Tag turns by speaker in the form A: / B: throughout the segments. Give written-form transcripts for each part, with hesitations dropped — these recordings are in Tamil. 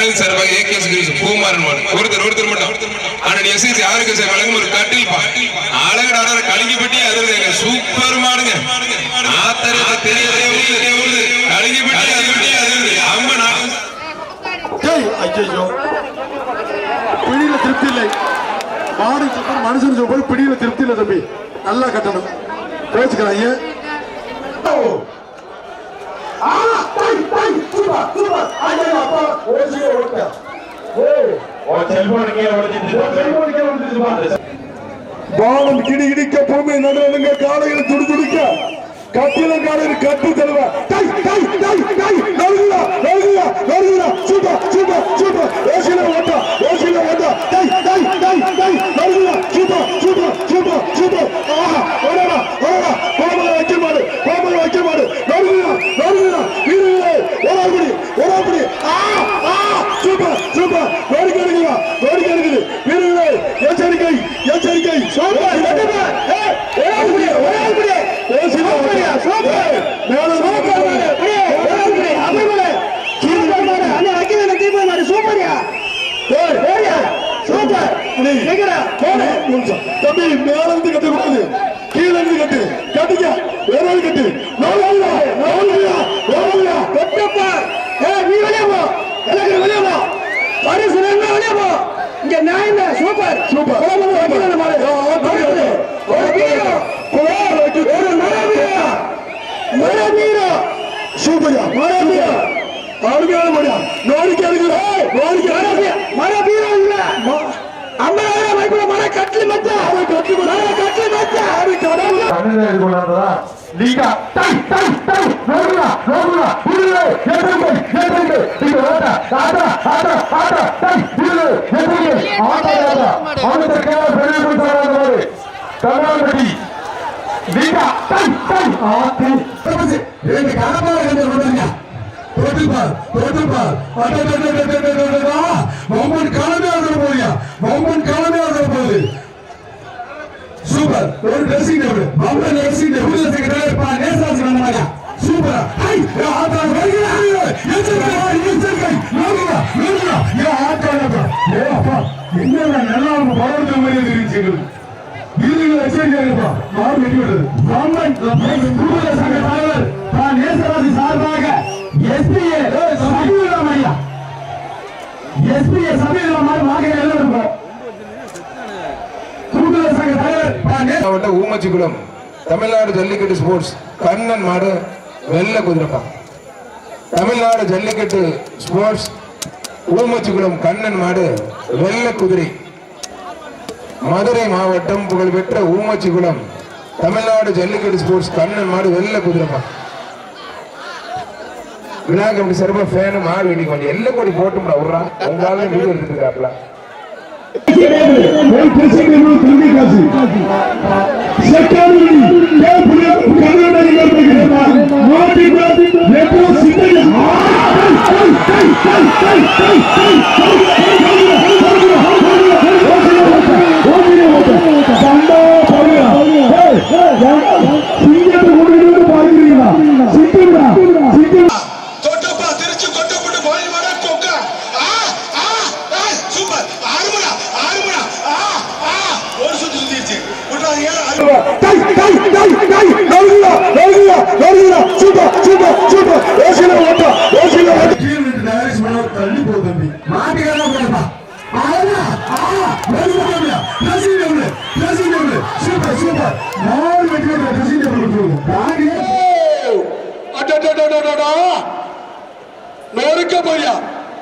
A: அரவிந்த் சார்பாக ஏகேஎஸ் பூமாரன் ஒருத்தர் மட்டும் அண்ணன் எஸ்எஸ் யாருக்கு சார் வழங்கும் ஒரு கட்டில் அழகடான கலிங்கப்பட்டி அது சூப்பர் மாடுங்க ஆத்தரத்தை தெரியவே கலிங்கப்பட்டி அது அம்மா நாடு
B: ஐயோ பிடியில திருப்தி இல்லை மாடு மனுஷன் போய் பிடியில திருப்தி இல்லை தம்பி நல்லா கட்டணும் பேச்சுக்கிறாங்க பாலம் கிடி கிடிக்க பூமி நடுங்க காலையில் துடி துடிக்க கட்டில காலையில் கட்டி தருவா எச்சரிக்கை எச்சரிக்கை தம்பி மேலிருந்து கட்டக்கூடாது கீழே இருந்து கட்டு கட்டிக்க வேற கட்டு இங்க நாயந்த சூப்பர் சூப்பர் சூப்பரியா அருமையான மரியா நோடிக்க மர கட்லி மச்சா சூப்பர் ஒரு dressing table bumper dressing table secretary பா நேசாஸ் வந்தாங்க சூப்பர் ஹை ஆட்டா என்ன நல்லா பவர்ல மாதிரி இருந்துச்சு வீரர்கள் எச்சரிக்கைப்பா மாறு வெட்டி விடுது கவர்மெண்ட் சங்க தலைவர் பா நேசராஜ் சார்பாக எஸ்பிஏ சமீபமையா எஸ்பிஏ சமீபமாக வாங்க எல்லாரும்
A: மாவட்ட ஊமச்சிக்குளம் தமிழ்நாடு ஜல்லிக்கட்டு ஸ்போர்ட்ஸ் கண்ணன் மாடு வெள்ள குதிரைப்பா தமிழ்நாடு ஜல்லிக்கட்டு ஸ்போர்ட்ஸ் ஊமச்சிக்குளம் கண்ணன் மாடு வெள்ள குதிரை மதுரை மாவட்டம் புகழ்பெற்ற ஊமச்சிக்குளம் தமிழ்நாடு ஜல்லிக்கட்டு ஸ்போர்ட்ஸ் கண்ணன் மாடு வெள்ள குதிரைப்பா விழா கமிட்டி சார்பா ஃபேனு மாடு வேண்டிக்க வேண்டிய எல்லாம் கோடி போட்டும்டா விட்றா உங்களால வீடியோ எடுத்துட்டு இருக்காப்ல
B: தள்ளி போ தம்பி சூப்பர் சூப்பர் நோருக்க போறியா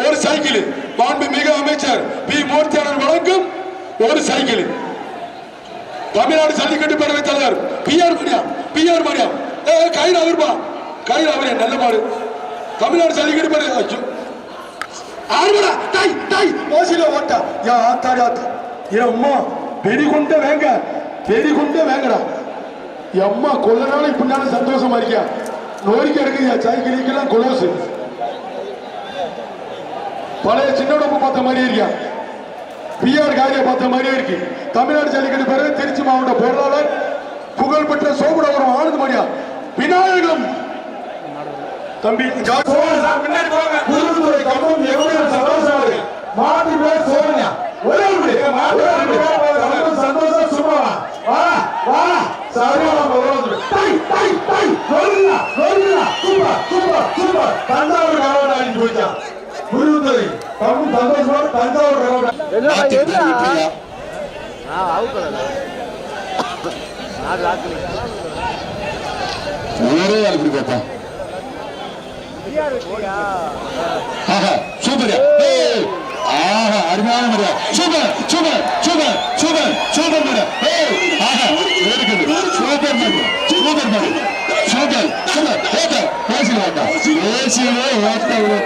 B: ஒரு சைக்கிள் மாண்புமிகு அமைச்சர் பி மூர்த்தியாளர் வழங்கும் ஒரு சைக்கிள் தமிழ்நாடு ஜல்லிக்கட்டு பேரவை தலைவர் பிஆர் மணியா கையில் அவர்பா கையில் அவரே நல்ல மாடு தமிழ்நாடு ஜல்லிக்கட்டு பேரவை ஐயோ ஆறுமடா டாய் டாய் ஓசில ஓட்டா யா ஆத்தாடி ஆத்தா ஏ அம்மா வெடி கொண்ட வேங்கடா அம்மா கொல்ல நாள் பின்னாலும் சந்தோஷமா இருக்கியா நோய்க்கு இருக்குயா சைக்கிளிக்கெல்லாம் கொலோசு பழைய சின்னடப்பு பார்த்த மாதிரி இருக்கியா பிஆர் காரியை பார்த்த மாதிரியே இருக்கு தமிழ்நாடு ஜல்லிக்கட்டு பேரவை திருச்சி மாவட்ட பொருளாளர் புகழ்பெற்ற சோபுடவரம் ஆனந்த் மணியா விநாயகம் தம்பி
C: மாட்டு பேர் சோனியா ஒரே சந்தோஷம் சும்மா வா வா சரியான சூப்பர் சூப்பர் சூப்பர் தஞ்சாவூர் கரவாடி போயிட்டான் குருதுரை தமிழ் சந்தோஷமா தஞ்சாவூர் கரவாடி
B: ஒரே அப்படி பார்த்தா சூப்பர் அருமையான முறையா super super super super super முறை சூப்பர் மாதிரி சூப்பர் மாதிரி சூப்பர் சூப்பர்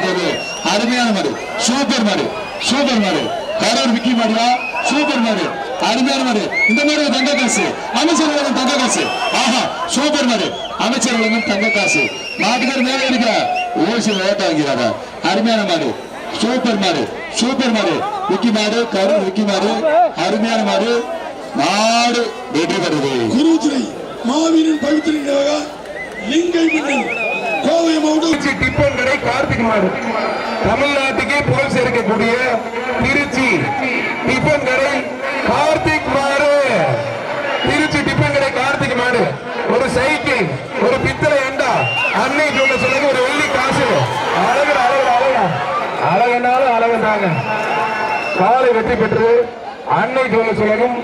B: போது அருமையான மாதிரி சூப்பர் மாதிரி சூப்பர் மாதிரி கரூர் விக்கி மாதிரியா சூப்பர் மாதிரி அருமையான மாதிரி இந்த மாதிரி தங்க காசு அமைச்சர்களும் தங்க காசு சூப்பர் மாதிரி அமைச்சர்களும் தங்க காசு நாட்டுக்கார் மேலே இருக்கிற ஓசி ஓட்ட வாங்கிறாரா அருமையான மாடு சூப்பர் மாடு சூப்பர் மாடு விக்கி மாடு கரூர் விக்கி மாடு அருமையான மாடு நாடு வெற்றி பெறுது
D: குருதுரை மாவீரன் பவித்திரனாக லிங்கை மன்னன் கோவை மாவட்டம்
A: டிப்பன் கடை கார்த்திக் மாடு தமிழ்நாட்டுக்கே புகழ் சேர்க்கக்கூடிய திருச்சி டிப்பன் கடை கார்த்திக் மாடு திருச்சி டிப்பன் கடை கார்த்திக் மாடு ஒரு சைக்கிள் ஒரு பித்தளை அண்டா அன்னை சொல்ல சொல்லுங்க ஒரு வெள்ளி காசு அழகு அழகு அழகா அழகனாலும் அழகுதாங்க காலை வெற்றி பெற்று அன்னை சொல்ல சொல்லணும்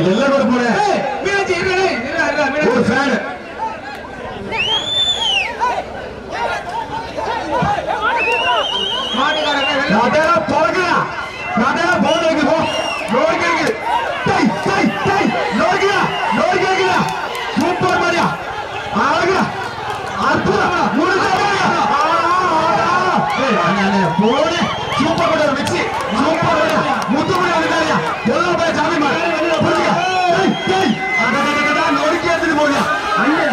C: எல்லாரும் போறேன் ஒரு fan nadera porgla nadera bolege go lorgege tai lorgege super maria alaga arpura murugala anane pone super maria mixi super maria mutu maria vidariya ella bay jami mar purga tai adada lorgege edri bolia anne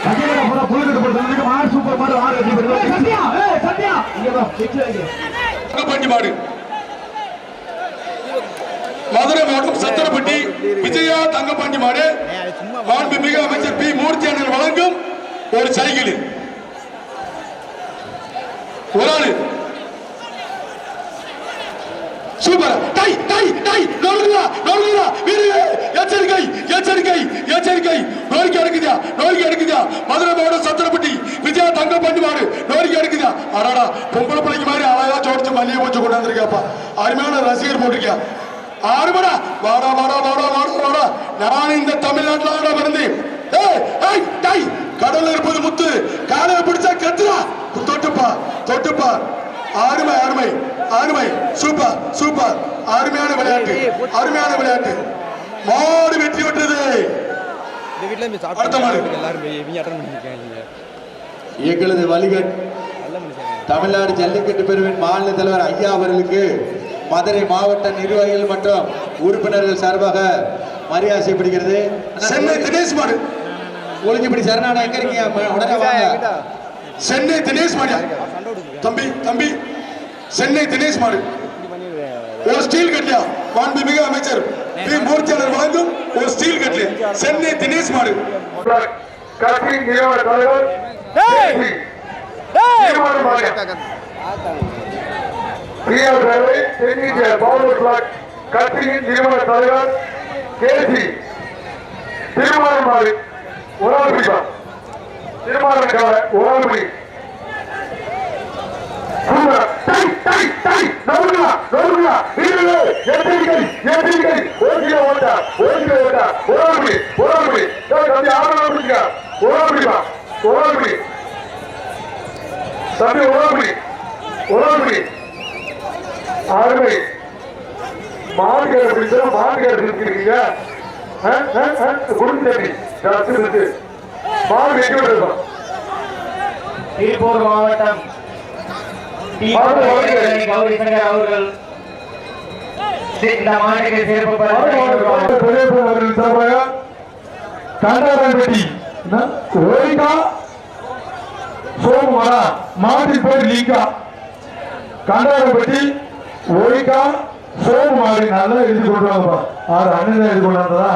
C: agera pura pulgadu podundike maar super maria aar edri bolia satya inga va picture
B: Thangapatti மாடு மதுரை மாவட்டம் சத்திரப்பட்டி விஜயா தங்கப்பாண்டி மாடு மாண்புமிகு அமைச்சர் பி மூர்த்தி அண்ணன் வழங்கும் ஒரு சைக்கிள் ஒரு ஆளு சூப்பர் டை டை டை நோல்குதா வீரே எச்சரிக்கை எச்சரிக்கை எச்சரிக்கை நோய்க்கு எடுக்குதா மதுரை மாவட்டம் சத்திரப்பட்டி விஜயா தங்கப்பாண்டி மாடு நோய்க்கு எடுக்குதா அடாடா பொம்பளை பிள்ளைக்கு மாதிரி அழகா சோடிச்சு மல்லிகை பூச்சி கொண்டாந்துருக்காப்பா அருமையான ரசிகர் போட்டிருக்கியா ஆறுமடா வாடா வாடா வாடா வாடா வாடா நான் இந்த தமிழ்நாட்டில் பிறந்து கடல்ல இருப்பது முத்து காலையில பிடிச்சா கத்துறா தொட்டுப்பா அருமை அருமை அருமை சூப்பர் சூப்பர் அருமையான விளையாட்டு மாடு வெற்றி பெற்றது அடுத்த மாடு
C: எங்களது வழிகட் தமிழ்நாடு ஜல்லிக்கட்டு பிரிவின் மாநில தலைவர் ஐயா அவர்களுக்கு மதுரை மாவட்ட நிர்வாகிகள் மற்றும் உறுப்பினர்கள் சார்பாக மரியாதை செய்யப்படுகிறது.
B: சென்னை தினேஷ் மாடு
C: ஒழுங்குபடி சரணாடா எங்க இருக்கீங்க உடனே வாங்க.
B: சென்னை தினேஷ் மாடு தம்பி சென்னை தினேஷ் மாடு ஒரு ஸ்டீல் கட்லியா மாண்புமிகு அமைச்சர் பி மூர்த்தியாளர் வழங்கும் ஒரு ஸ்டீல் கட்லி சென்னை தினேஷ் மாடு
A: கட்சியின் நிறுவன தலைவர் கட்சியின் நிறுவன தலைவர் கேசி திருமாவளவன் ஒரு ஆறுமை மாடுகளை பிடிச்சா மாடுகளை இருக்கீங்க குடும்பி மாடு எங்க விடுறோம்
E: திருப்பூர் மாவட்டம் அவர்கள் இந்த மாநில சிறப்பு
C: அவர்கள் சார்பாக கண்டாரம்பட்டி ஓரிகா சோமரா மாடி பேர் லீகா கண்டாரம்பட்டி ஓரிகா சோமமாரி நல்லா எழுதி கொண்டு வாங்கப்பா ஆறு அண்ணன் எழுதி கொண்டு வந்ததா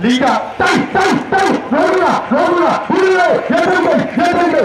C: லீகா டை டை டை நோடுடா நோடுடா புரியல ஏற்றுங்க ஏற்றுங்க